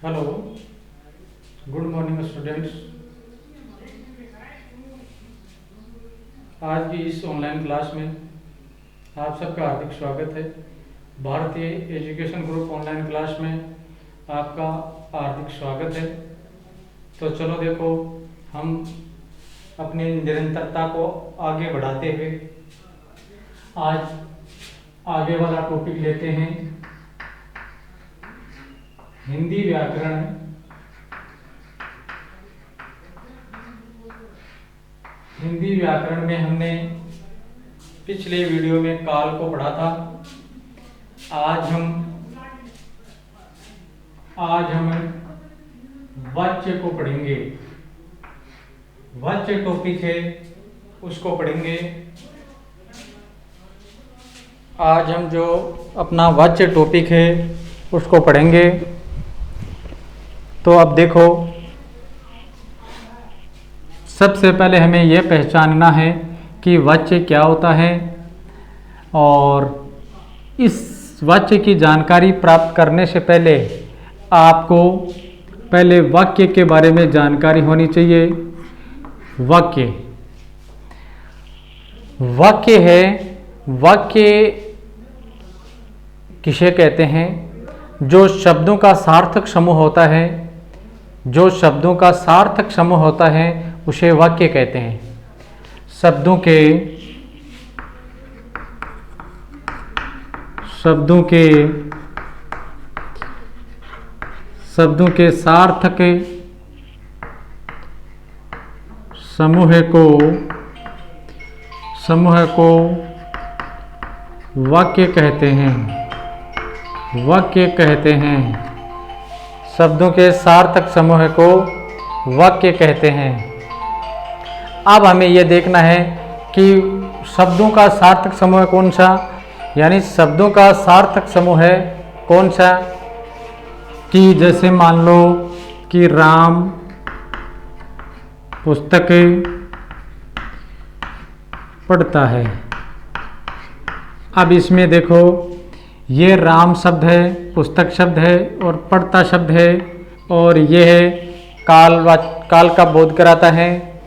Hello, good morning students. आज की इस ऑनलाइन क्लास में आप सबका हार्दिक स्वागत है। भारतीय एजुकेशन ग्रुप ऑनलाइन क्लास में आपका हार्दिक स्वागत है। तो चलो देखो, हम अपनी निरंतरता को आगे बढ़ाते हुए आज आगे वाला टॉपिक लेते हैं, हिंदी व्याकरण। हिंदी व्याकरण में हमने पिछले वीडियो में काल को पढ़ा था। आज हम वाच्य को पढ़ेंगे। वाच्य टॉपिक है, उसको पढ़ेंगे। आज हम जो अपना वाच्य टॉपिक है उसको पढ़ेंगे। तो अब देखो, सबसे पहले हमें यह पहचानना है कि वाच्य क्या होता है, और इस वाच्य की जानकारी प्राप्त करने से पहले आपको पहले वाक्य के बारे में जानकारी होनी चाहिए। वाक्य है, वाक्य किसे कहते हैं? जो शब्दों का सार्थक समूह होता है, जो शब्दों का सार्थक समूह होता है उसे वाक्य कहते हैं। शब्दों के सार्थक समूह को वाक्य कहते हैं। शब्दों के सार्थक समूह को वाक्य कहते हैं। अब हमें यह देखना है कि शब्दों का सार्थक समूह कौन सा, यानी शब्दों का सार्थक समूह है कौन सा। कि जैसे मान लो कि राम पुस्तक पढ़ता है। अब इसमें देखो, ये राम शब्द है, पुस्तक शब्द है और पढ़ता शब्द है, और ये है काल का बोध कराता है।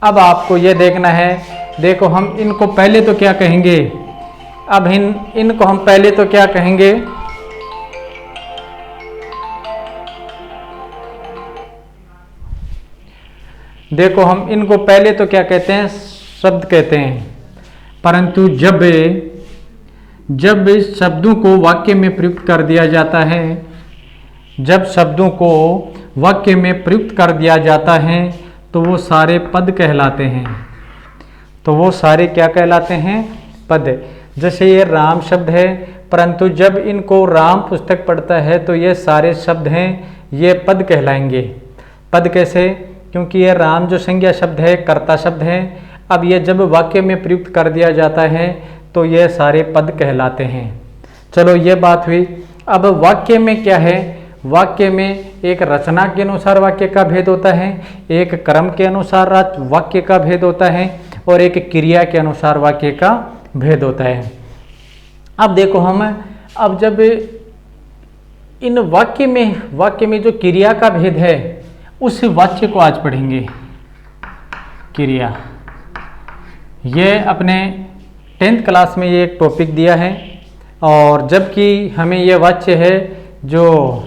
अब आपको ये देखना है, देखो हम इनको पहले तो क्या कहेंगे। अब इनको हम पहले तो क्या कहेंगे? देखो हम इनको पहले तो क्या कहते हैं? शब्द कहते हैं। परंतु जब इस शब्दों को वाक्य में प्रयुक्त कर दिया जाता है, जब शब्दों को वाक्य में प्रयुक्त कर दिया जाता है तो वो सारे पद कहलाते हैं। तो वो सारे क्या कहलाते हैं? पद। जैसे ये राम शब्द है, परंतु जब इनको राम पुस्तक पढ़ता है तो ये सारे शब्द हैं, ये पद कहलाएंगे। पद कैसे? क्योंकि ये राम जो संज्ञा शब्द है, कर्ता शब्द है। अब ये जब वाक्य में प्रयुक्त कर दिया जाता है तो ये सारे पद कहलाते हैं। चलो ये बात हुई। अब वाक्य में क्या है? वाक्य में एक रचना के अनुसार वाक्य का भेद होता है, एक क्रम के अनुसार वाक्य का भेद होता है, और एक क्रिया के अनुसार वाक्य का भेद होता है। अब देखो अब जब इन वाक्य में जो क्रिया का भेद है उस वाक्य को आज पढ़ेंगे। क्रिया, ये अपने 10th क्लास में ये एक टॉपिक दिया है, और जबकि हमें ये वाक्य है जो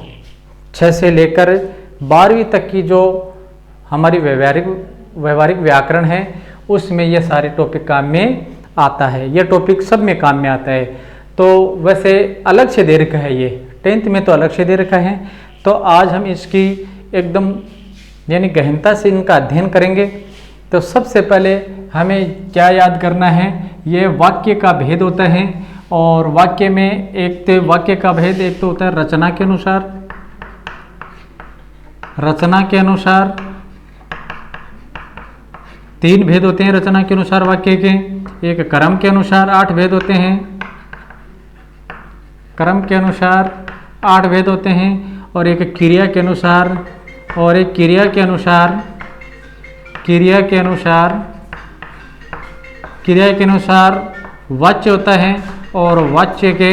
6 से लेकर 12वीं तक की जो हमारी व्यवहारिक व्याकरण है उसमें ये सारे टॉपिक काम में आता है। ये टॉपिक सब में काम में आता है। तो वैसे अलग से दे रखा है, ये 10th में तो अलग से दे रखा है। तो आज हम इसकी एकदम यानी गहनता से इनका अध्ययन करेंगे। तो सबसे पहले हमें क्या याद करना है? ये वाक्य का भेद होता है, और वाक्य में एक तो वाक्य का भेद एक तो होता है रचना के अनुसार। रचना के अनुसार 3 भेद होते हैं रचना के अनुसार वाक्य के। एक क्रम के अनुसार 8 भेद होते हैं। क्रम के अनुसार 8 भेद होते हैं, और एक क्रिया के अनुसार, और एक क्रिया के अनुसार वाच्य होता है, और वाच्य के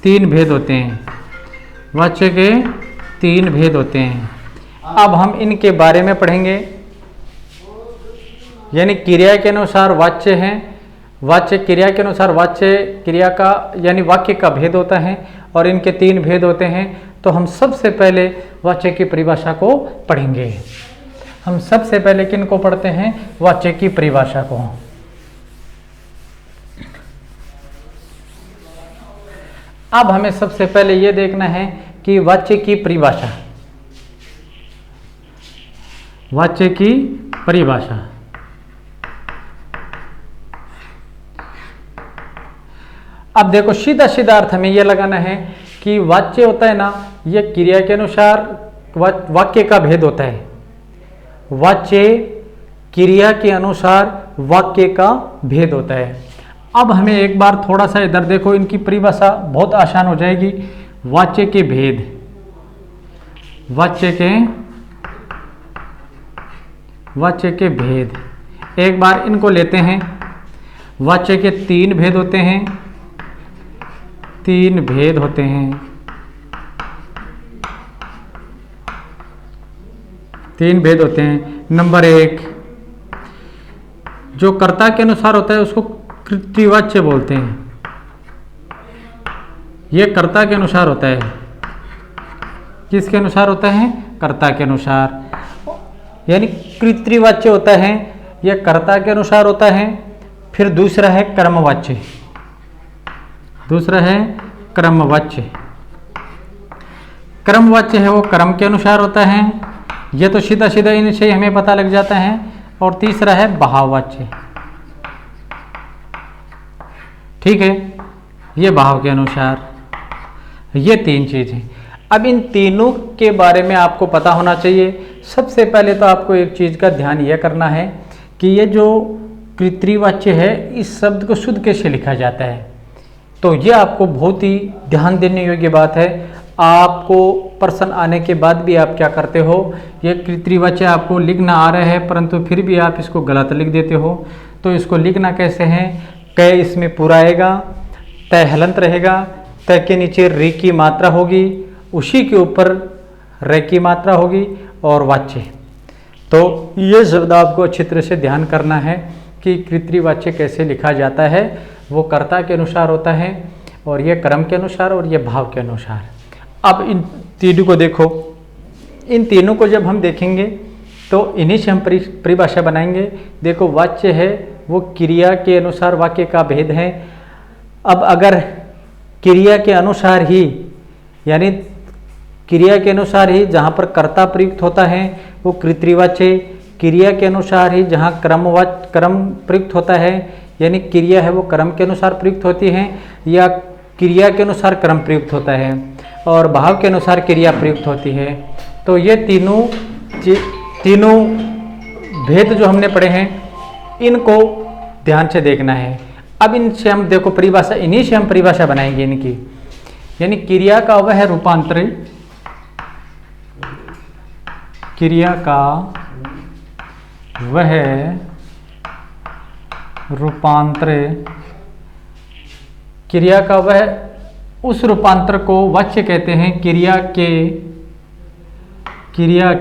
3 भेद होते हैं। वाच्य के 3 भेद होते हैं। अब हम इनके बारे में पढ़ेंगे। यानी क्रिया के अनुसार वाच्य हैं, वाच्य क्रिया के अनुसार वाच्य क्रिया का यानी वाक्य का भेद होता है और इनके 3 भेद होते हैं। तो हम सबसे पहले वाच्य की परिभाषा को पढ़ेंगे। हम सबसे पहले किन को पढ़ते हैं? वाच्य की परिभाषा को। अब हमें सबसे पहले ये देखना है कि वाच्य की परिभाषा, वाच्य की परिभाषा। अब देखो सीधा सीधा अर्थ हमें यह लगाना है कि वाच्य होता है ना, यह क्रिया के अनुसार वाक्य का भेद होता है। वाच्य क्रिया के अनुसार वाक्य का भेद होता है। अब हमें एक बार थोड़ा सा इधर देखो, इनकी परिभाषा बहुत आसान हो जाएगी। वाच्य के भेद, वाच्य के भेद, एक बार इनको लेते हैं। वाच्य के 3 भेद होते हैं, 3 भेद होते हैं, 3 भेद होते हैं। नंबर 1, जो कर्ता के अनुसार होता है उसको कृत्रिवाच्य बोलते हैं। यह कर्ता के अनुसार होता है। किसके अनुसार होता है? कर्ता के अनुसार, यानी कृत्रिवाच्य होता है, यह कर्ता के अनुसार होता है। फिर दूसरा है कर्मवाच्य, दूसरा है क्रमवाच्य। क्रमवाच्य है वो कर्म के अनुसार होता है, यह तो सीधा सीधा इनसे हमें पता लग जाता है। और तीसरा है भाववाच्य, ठीक है, ये भाव के अनुसार। ये 3 चीज़ हैं। अब इन तीनों के बारे में आपको पता होना चाहिए। सबसे पहले तो आपको एक चीज़ का ध्यान यह करना है कि ये जो कृत्रिवाच्य है इस शब्द को शुद्ध कैसे लिखा जाता है। तो ये आपको बहुत ही ध्यान देने योग्य बात है। आपको प्रश्न आने के बाद भी आप क्या करते हो, ये कृत्रिवाच्य आपको लिखना आ रहा है परंतु फिर भी आप इसको गलत लिख देते हो। तो इसको लिखना कैसे है? कै इसमें पूरा आएगा, तय हलंत रहेगा, तय के नीचे री की मात्रा होगी, उसी के ऊपर रे की मात्रा होगी और वाच्य। तो ये शब्द आपको अच्छी तरह से ध्यान करना है कि कृत्रिवाच्य कैसे लिखा जाता है। वो कर्ता के अनुसार होता है और ये कर्म के अनुसार और ये भाव के अनुसार। अब इन तीनों को देखो, इन तीनों को जब हम देखेंगे तो इन्हीं से हम परिभाषा बनाएंगे। देखो वाच्य है वो क्रिया के अनुसार वाक्य का भेद है। अब अगर क्रिया के अनुसार ही, यानी क्रिया के अनुसार ही जहाँ पर कर्ता प्रयुक्त होता है वो कृत्रिवाच्य, क्रिया के अनुसार ही जहाँ क्रम प्रयुक्त होता है, यानी क्रिया है वो कर्म के अनुसार प्रयुक्त होती है या क्रिया के अनुसार क्रम प्रयुक्त होता है, और भाव के अनुसार क्रिया प्रयुक्त होती है। तो ये तीनों भेद जो हमने पढ़े हैं इनको ध्यान से देखना है। अब इनसे हम देखो परिभाषा, इन्हीं से हम परिभाषा बनाएंगे इनकी। यानी क्रिया का वह रूपांतर, क्रिया का वह रूपांतर, क्रिया का वह उस रूपांतर को वाच्य कहते हैं। क्रिया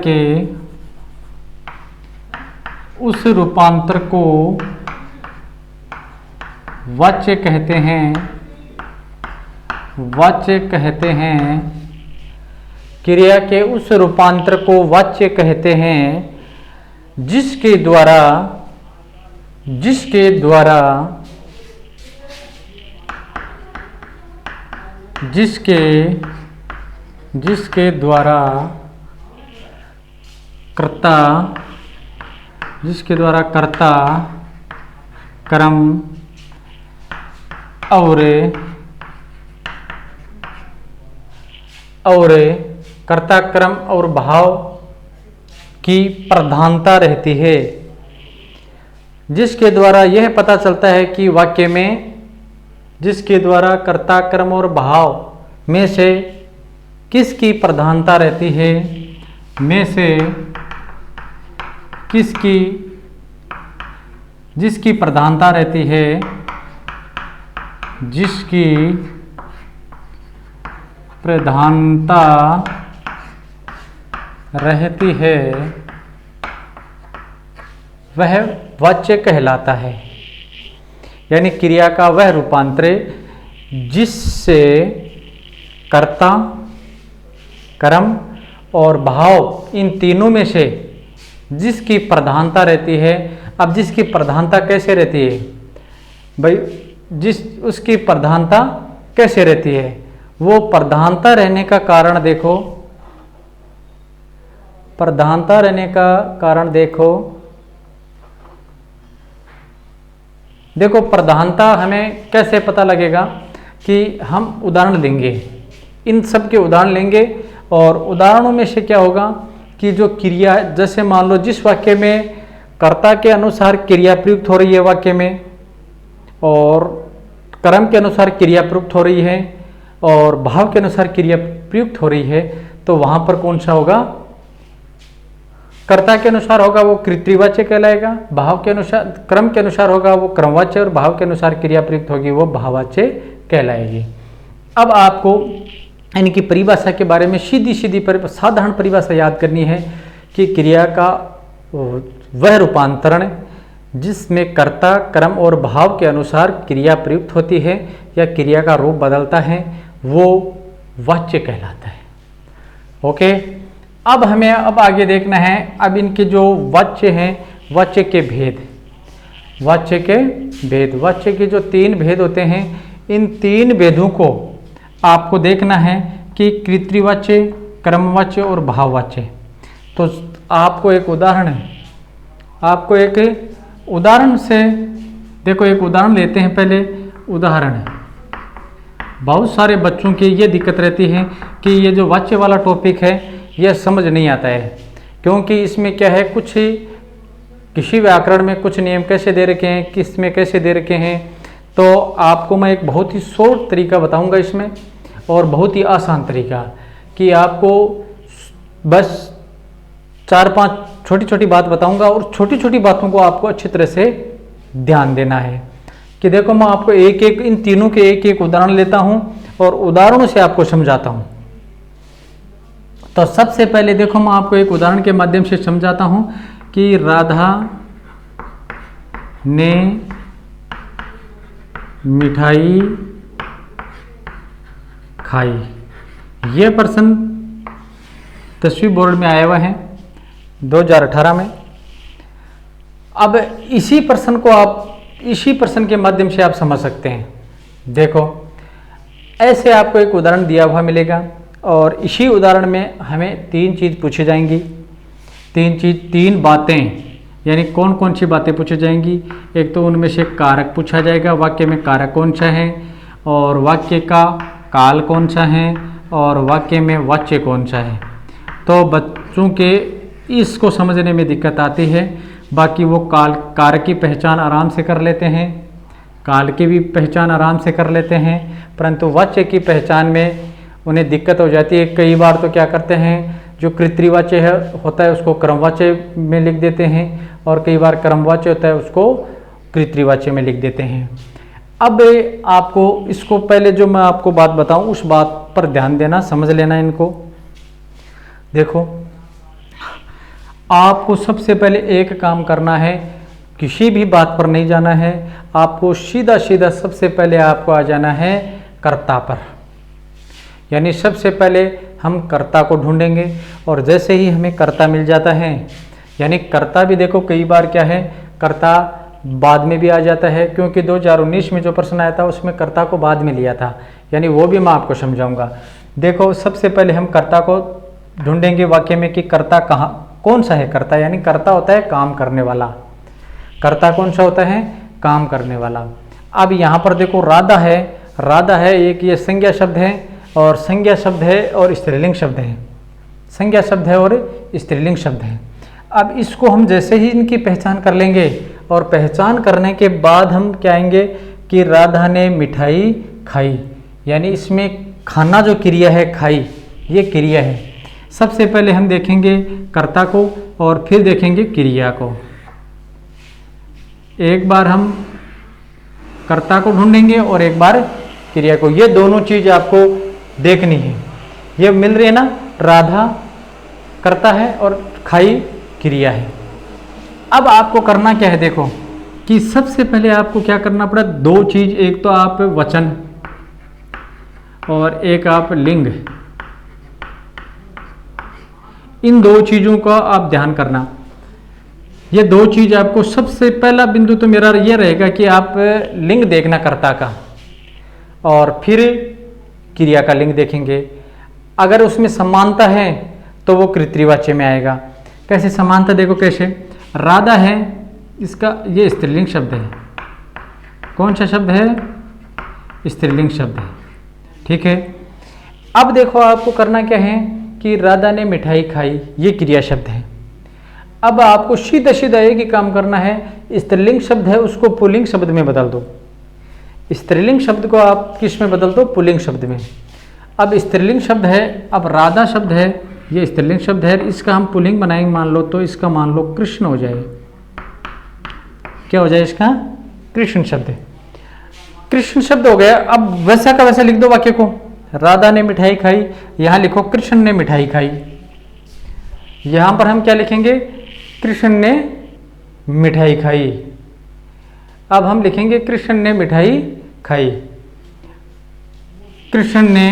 के उस रूपांतर को वाच्य कहते हैं, वाच्य कहते हैं। क्रिया के उस रूपांतर को वाच्य कहते हैं जिसके द्वारा कर्ता कर्म और कर्ता क्रम और भाव की प्रधानता रहती है, जिसके द्वारा यह पता चलता है कि वाक्य में, जिसके द्वारा कर्ता क्रम और भाव में से किसकी प्रधानता रहती है, में से जिसकी प्रधानता रहती है, जिसकी प्रधानता रहती है वह वाच्य कहलाता है। यानी क्रिया का वह रूपांतर जिससे कर्ता, कर्म और भाव इन तीनों में से जिसकी प्रधानता रहती है। अब जिसकी प्रधानता कैसे रहती है भाई, उसकी प्रधानता कैसे रहती है? वो प्रधानता रहने का कारण देखो, प्रधानता रहने का कारण देखो प्रधानता हमें कैसे पता लगेगा कि हम उदाहरण लेंगे, इन सब के उदाहरण लेंगे और उदाहरणों में से क्या होगा कि जो क्रिया, जैसे मान लो जिस वाक्य में कर्ता के अनुसार क्रिया प्रयुक्त हो रही है वाक्य में, और कर्म के अनुसार क्रिया प्रयुक्त हो रही है, और भाव के अनुसार क्रिया प्रयुक्त हो रही है, तो वहां पर कौन सा होगा? कर्ता के अनुसार होगा वो कृत्रिवाच्य कहलाएगा, भाव के अनुसार, क्रम के अनुसार होगा वो क्रमवाच्य, और भाव के अनुसार क्रिया प्रयुक्त होगी वो भाववाच्य कहलाएगी। अब आपको इनकी परिभाषा के बारे में सीधी साधारण परिभाषा याद करनी है कि क्रिया का वह रूपांतरण जिसमें कर्ता, कर्म और भाव के अनुसार क्रिया प्रयुक्त होती है या क्रिया का रूप बदलता है वो वाच्य कहलाता है। ओके, अब हमें आगे देखना है, अब इनके जो वाच्य हैं, वाच्य के भेद, वाच्य के जो 3 भेद होते हैं, इन 3 भेदों को आपको देखना है कि कृत्रिवाच्य, क्रमवाच्य और भाववाच्य। तो आपको एक उदाहरण से देखो, एक उदाहरण लेते हैं। पहले उदाहरण, बहुत सारे बच्चों की ये दिक्कत रहती है कि ये जो वाच्य वाला टॉपिक है यह समझ नहीं आता है, क्योंकि इसमें क्या है, कुछ किसी व्याकरण में कुछ नियम कैसे दे रखे हैं, किस में कैसे दे रखे हैं। तो आपको मैं एक बहुत ही शॉर्ट तरीका बताऊंगा इसमें, और बहुत ही आसान तरीका, कि आपको बस 4-5 छोटी बात बताऊंगा, और छोटी बातों को आपको अच्छी तरह से ध्यान देना है। कि देखो, मैं आपको इन तीनों के एक उदाहरण लेता हूं और उदाहरणों से आपको समझाता हूं। तो सबसे पहले देखो, मैं आपको एक उदाहरण के माध्यम से समझाता हूं कि राधा ने मिठाई खाई। यह प्रश्न 10वीं बोर्ड में आया हुआ है 2018 में। अब इसी प्रश्न के माध्यम से आप समझ सकते हैं। देखो, ऐसे आपको एक उदाहरण दिया हुआ मिलेगा, और इसी उदाहरण में हमें 3 चीज़ पूछी जाएंगी। 3 बातें, यानी कौन कौन सी बातें पूछी जाएंगी? एक तो उनमें से कारक पूछा जाएगा, वाक्य में कारक कौन सा है, और वाक्य का काल कौन सा है, और वाक्य में वाच्य कौन सा है। तो बच्चों के इसको समझने में दिक्कत आती है। बाकी वो कारक की पहचान आराम से कर लेते हैं, काल की भी पहचान आराम से कर लेते हैं, परंतु वाच्य की पहचान में उन्हें दिक्कत हो जाती है। कई बार तो क्या करते हैं, जो कृत्रिवाच्य होता है उसको क्रमवाच्य में लिख देते हैं, और कई बार क्रमवाच्य होता है उसको कृत्रिवाच्य में लिख देते हैं। अब आपको इसको पहले जो मैं आपको बात बताऊं उस बात पर ध्यान देना, समझ लेना इनको। देखो, आपको सबसे पहले एक काम करना है, किसी भी बात पर नहीं जाना है, आपको सीधा सबसे पहले आपको आ जाना है कर्ता पर। यानी सबसे पहले हम कर्ता को ढूंढेंगे, और जैसे ही हमें कर्ता मिल जाता है, यानी कर्ता भी देखो कई बार क्या है, कर्ता बाद में भी आ जाता है, क्योंकि 2019 में जो प्रश्न आया था उसमें कर्ता को बाद में लिया था, यानी वो भी मैं आपको समझाऊंगा। देखो, सबसे पहले हम कर्ता को ढूंढेंगे वाक्य में कि कर्ता कौन सा है। कर्ता यानी कर्ता होता है काम करने वाला, कर्ता कौन सा होता है, काम करने वाला। अब यहाँ पर देखो, राधा है, एक ये संज्ञा शब्द है, और संज्ञा शब्द है और स्त्रीलिंग शब्द है, संज्ञा शब्द है और स्त्रीलिंग शब्द है। अब इसको हम जैसे ही इनकी पहचान कर लेंगे, और पहचान करने के बाद हम क्या आएंगे कि राधा ने मिठाई खाई, यानी इसमें खाना जो क्रिया है, खाई, ये क्रिया है। सबसे पहले हम देखेंगे कर्ता को और फिर देखेंगे क्रिया को। एक बार हम कर्ता को ढूंढेंगे और एक बार क्रिया को। ये दोनों चीज आपको देखनी है। ये मिल रही है ना, राधा करता है और खाई क्रिया है। अब आपको करना क्या है, देखो कि सबसे पहले आपको क्या करना पड़ा, दो चीज, एक तो आप वचन और एक आप लिंग, इन दो चीजों का आप ध्यान करना। ये दो चीज आपको, सबसे पहला बिंदु तो मेरा ये रहेगा कि आप लिंग देखना कर्ता का, और फिर क्रिया का लिंग देखेंगे। अगर उसमें समानता है तो वो कृतवाच्य में आएगा। कैसे समानता, देखो कैसे, राधा है, इसका ये स्त्रीलिंग शब्द है। कौन सा शब्द है, स्त्रीलिंग शब्द है, ठीक है। अब देखो आपको करना क्या है कि राधा ने मिठाई खाई, ये क्रिया शब्द है। अब आपको सीधा सीधा एक ही काम करना है, स्त्रीलिंग शब्द है उसको पुल्लिंग शब्द में बदल दो। स्त्रीलिंग शब्द को आप किस में बदल दो, पुल्लिंग शब्द में। अब स्त्रीलिंग शब्द है, अब राधा शब्द है, ये स्त्रीलिंग शब्द है, इसका हम पुल्लिंग बनाएंगे मान लो, तो इसका मान लो कृष्ण हो जाए। क्या हो जाए इसका, कृष्ण शब्द है। कृष्ण शब्द हो गया। अब वैसा का वैसा लिख दो वाक्य को, राधा ने मिठाई खाई, यहां लिखो कृष्ण ने मिठाई खाई। यहां पर हम क्या लिखेंगे, कृष्ण ने मिठाई खाई। अब हम लिखेंगे कृष्ण ने मिठाई खाई, कृष्ण ने